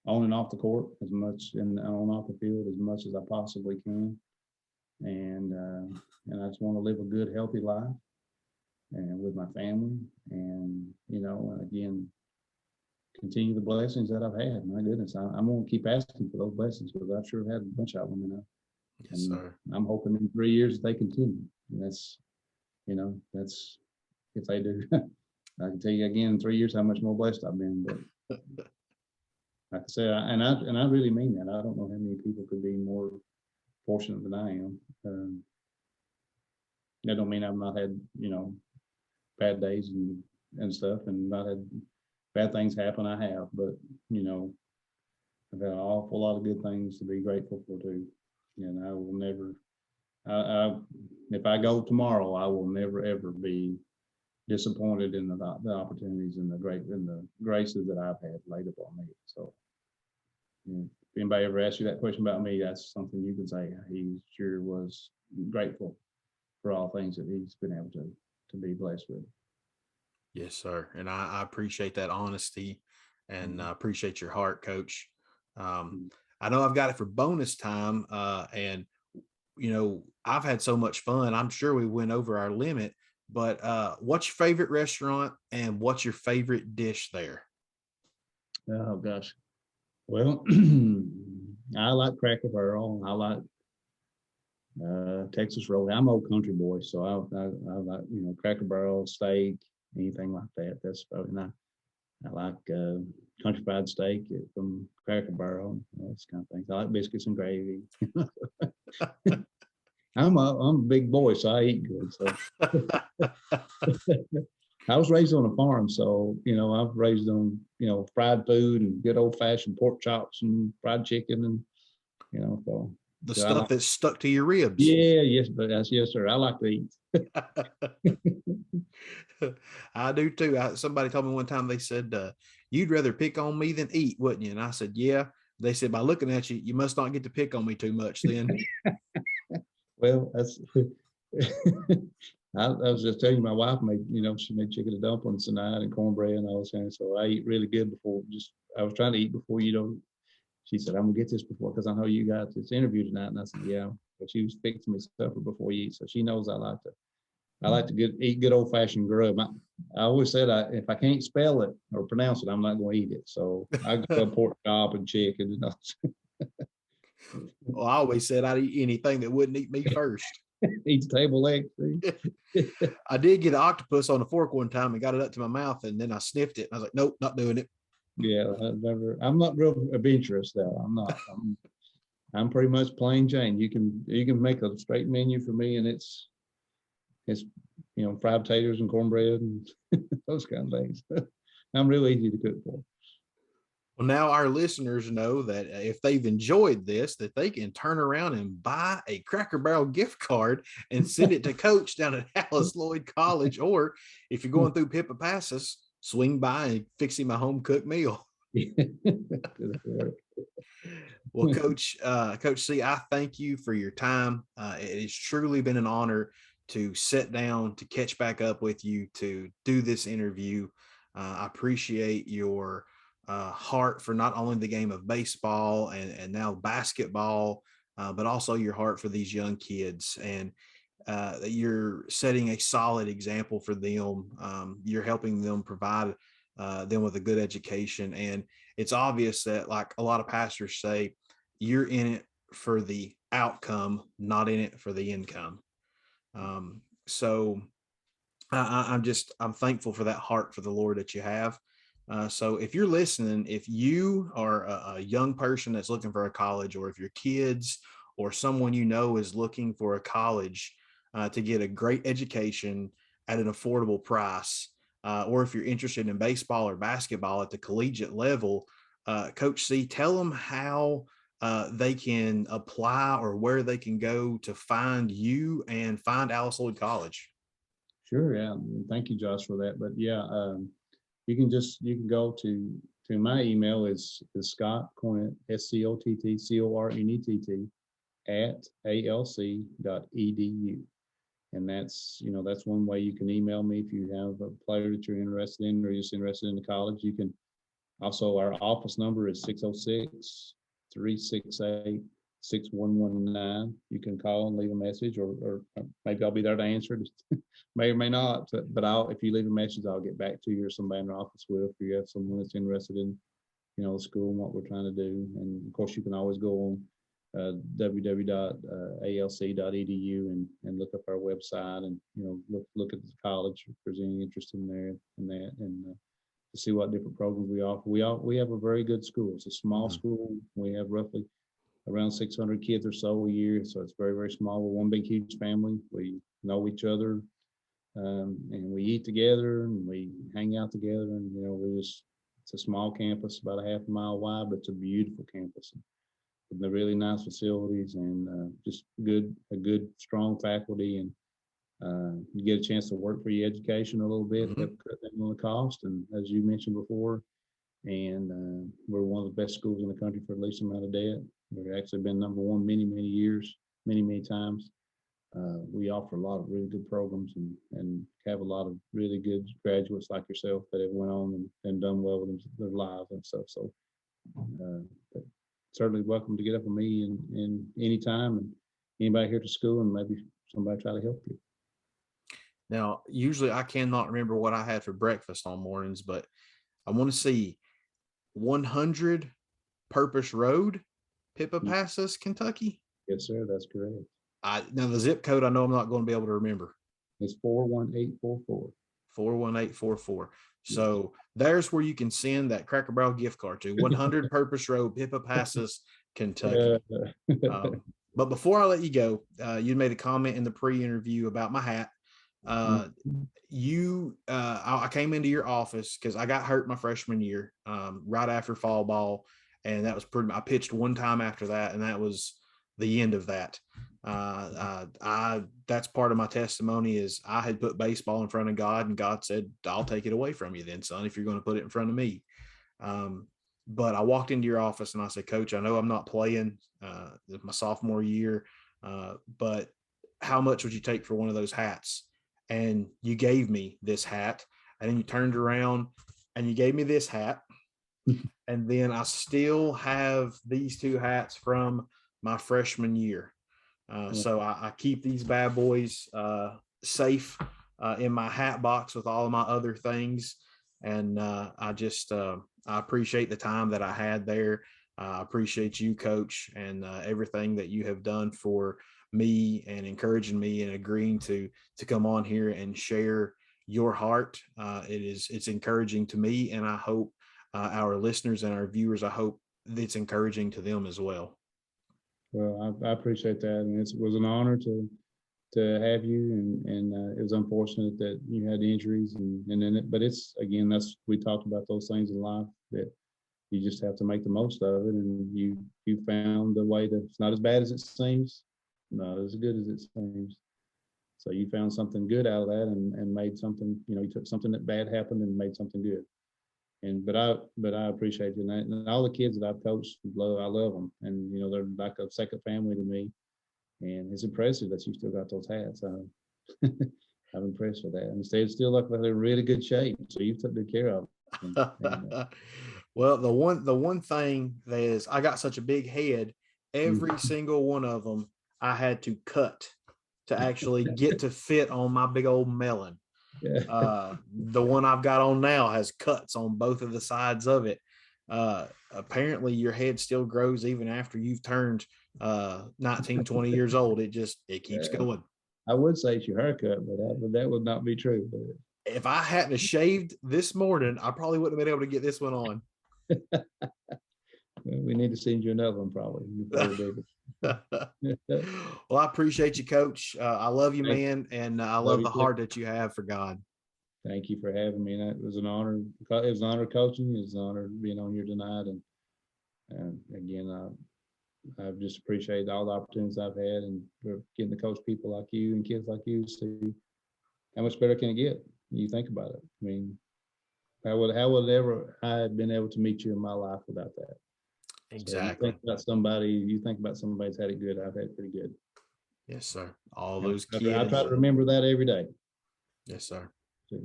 on and off the court as much, and on and off the field as much as I possibly can. And I just want to live a good, healthy life and with my family, and again, continue the blessings that I've had. My goodness, I'm going to keep asking for those blessings, because I've sure had a bunch of them. Yes, sir. I'm hoping in 3 years they continue. And that's if they do. I can tell you again in 3 years how much more blessed I've been. But like I said, I really mean that. I don't know how many people could be more fortunate than I am. That don't mean I've not had bad days and stuff, and not had bad things happen. I have, but I've had an awful lot of good things to be grateful for too. And I will never. If I go tomorrow, I will never ever be disappointed in the opportunities and the graces that I've had laid upon me. So, if anybody ever asks you that question about me, that's something you can say. He sure was grateful for all things that he's been able to be blessed with. Yes, sir. And I appreciate that honesty, and I appreciate your heart, Coach. I know I've got it for bonus time, and I've had so much fun. I'm sure we went over our limit, but what's your favorite restaurant, and what's your favorite dish there? Oh gosh. Well, I like Cracker Barrel. I like Texas roll. I'm old country boy, so I like Cracker Barrel, steak, anything like that. That's probably not. I like country fried steak from Cracker Barrel. Those kind of things. I like biscuits and gravy. I'm a big boy, so I eat good. So I was raised on a farm, so I've raised on fried food and good old fashioned pork chops and fried chicken, and so the stuff that's stuck to your ribs. Yeah, yes, but yes, sir. I like to eat. I do too. Somebody told me one time, they said, you'd rather pick on me than eat, wouldn't you? And I said, yeah. They said, by looking at you, you must not get to pick on me too much then. Well, that's I was just telling you, my wife made, she made chicken and dumplings tonight and cornbread and all that. So I eat really good before. I was trying to eat before she said, I'm gonna get this before because I know you got this interview tonight. And I said, yeah. But she was fixing me supper before you eat, so she knows I like to eat good old fashioned grub. I always said if I can't spell it or pronounce it, I'm not going to eat it. So I go pork chop and chicken. Well, I always said I'd eat anything that wouldn't eat me first. Eat the table leg. I did get an octopus on a fork one time and got it up to my mouth, and then I sniffed it. And I was like, nope, not doing it. Yeah, I'm not real adventurous though. I'm not. I'm pretty much plain Jane. You can make a straight menu for me, and it's fried potatoes and cornbread and those kind of things. I'm real easy to cook for. Well, now our listeners know that if they've enjoyed this, that they can turn around and buy a Cracker Barrel gift card and send it to Coach down at Alice Lloyd College. Or if you're going through Pippa Passes, swing by and fix him a home cooked meal. Well, Coach C, I thank you for your time. It has truly been an honor to sit down, to catch back up with you, to do this interview. I appreciate your heart for not only the game of baseball and now basketball, but also your heart for these young kids, and that you're setting a solid example for them. You're helping them provide them with a good education. And it's obvious that, like a lot of pastors say, you're in it for the outcome, not in it for the income. So I'm thankful for that heart for the Lord that you have. So if you're listening, if you are a young person that's looking for a college, or if your kids or someone is looking for a college to get a great education at an affordable price, or if you're interested in baseball or basketball at the collegiate level, Coach C, tell them how they can apply or where they can go to find you and find Alice Lloyd College. Sure, yeah. Thank you, Josh, for that. But yeah, you can go to my email is Scott Cornett, SCOTTCORNETT @alc.edu. And that's one way you can email me if you have a player that you're interested in, or just interested in the college. You can also, our office number is 606-368-6119. You can call and leave a message, or maybe I'll be there to answer it. May or may not, but if you leave a message, I'll get back to you, or somebody in the office will, if you have someone that's interested in the school and what we're trying to do. And of course, you can always go on www.alc.edu and look up our website, and look at the college if there's any interest in there and that, and to see what different programs we offer. We have a very good school. It's a small school. We have roughly around 600 kids or so a year, so it's very, very small. We're one big, huge family. We know each other, and we eat together, and we hang out together, and it's a small campus, about a half a mile wide, but it's a beautiful campus with the really nice facilities, and just a good, strong faculty, and you get a chance to work for your education a little bit, cut down on the cost. And as you mentioned before, and we're one of the best schools in the country for the least amount of debt. We've actually been number one many years, many times. We offer a lot of really good programs, and have a lot of really good graduates like yourself that have went on and done well with their lives and stuff. So certainly welcome to get up with me in any time, and anybody here to school, and maybe somebody try to help you. Now, usually I cannot remember what I had for breakfast on mornings, but I want to see 100 Purpose Road, Pippa Passes, Kentucky. Yes, sir. That's correct. Now the zip code, I know I'm not going to be able to remember. It's 41844. 41844. So there's where you can send that Cracker Barrel gift card to 100 Purpose Road, Pippa Passes, Kentucky. But before I let you go, you made a comment in the pre-interview about my hat. I came into your office because I got hurt my freshman year, right after fall ball, and that was I pitched one time after that, and that was the end of that. That's part of my testimony is I had put baseball in front of God, and God said, I'll take it away from you then, son, if you're going to put it in front of me. But I walked into your office and I said, Coach, I know I'm not playing my sophomore year, but how much would you take for one of those hats? And you gave me this hat, and then you turned around and you gave me this hat. And then I still have these two hats from my freshman year. So I keep these bad boys safe in my hat box with all of my other things. And I appreciate the time that I had there. I appreciate you, Coach, and everything that you have done for me and encouraging me and agreeing to come on here and share your heart. It's encouraging to me, and I hope our listeners and our viewers, I hope it's encouraging to them as well. Well, I appreciate that, and it was an honor to have you, and it was unfortunate that you had injuries, but it's, again, we talked about those things in life that you just have to make the most of it, and you found a way to. It's not as bad as it seems, not as good as it seems. So you found something good out of that, and made something. You took something that bad happened and made something good. But I appreciate you, and all the kids that I've coached, I love them, and they're like a second family to me. And it's impressive that you still got those hats. I'm impressed with that, and they still look like they're in really good shape. So you took good care of them. Well, the one thing that is, I got such a big head. Every single one of them I had to cut to actually get to fit on my big old melon. Yeah. The one I've got on now has cuts on both of the sides of it. Apparently your head still grows even after you've turned 19, 20 years old. It keeps going. I would say it's your haircut, but that would not be true. But if I hadn't have shaved this morning, I probably wouldn't have been able to get this one on. We need to send you another one, probably. Well, I appreciate you, Coach. I love you, man, and I love the heart that you have for God. Thank you for having me. And it was an honor. It was an honor coaching. It was an honor being on here tonight. And again, I just appreciate all the opportunities I've had, and for getting to coach people like you and kids like you. See, how much better can it get? You think about it. I mean, how would ever I have been able to meet you in my life without that? Exactly. So you think about somebody's had it good. I've had it pretty good. Yes, sir. All those kids. I try to remember that every day. Yes, sir. So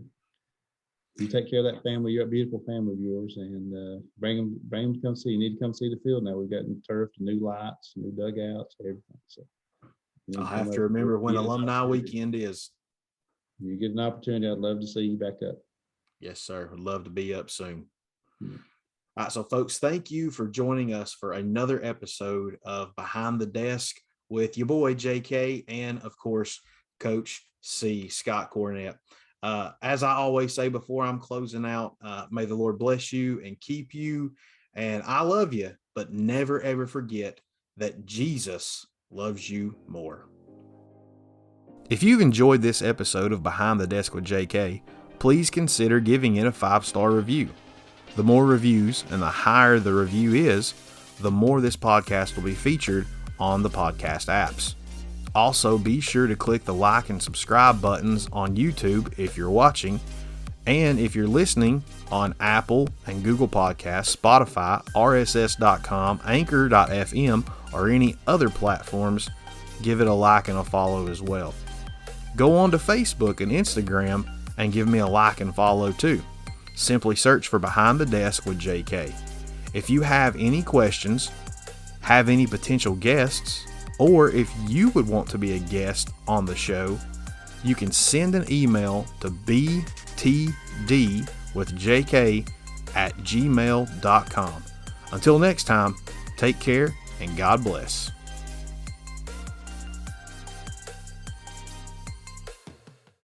you take care of that family. You're a beautiful family of yours, and bring them to come see. You need to come see the field now. We've got turf, new lights, new dugouts, everything. So I'll have to remember when alumni weekend is. You get an opportunity, I'd love to see you back up. Yes, sir. Would love to be up soon. Yeah. All right, so folks, thank you for joining us for another episode of Behind the Desk with your boy JK and, of course, Coach C, Scott Cornett. As I always say before I'm closing out, may the Lord bless you and keep you. And I love you, but never, ever forget that Jesus loves you more. If you've enjoyed this episode of Behind the Desk with JK, please consider giving it a 5-star review. The more reviews and the higher the review is, the more this podcast will be featured on the podcast apps. Also, be sure to click the like and subscribe buttons on YouTube if you're watching. And if you're listening on Apple and Google Podcasts, Spotify, RSS.com, Anchor.fm, or any other platforms, give it a like and a follow as well. Go on to Facebook and Instagram and give me a like and follow too. Simply search for Behind the Desk with JK. If you have any questions, have any potential guests, or if you would want to be a guest on the show, you can send an email to btdwithjk@gmail.com. Until next time, take care and God bless.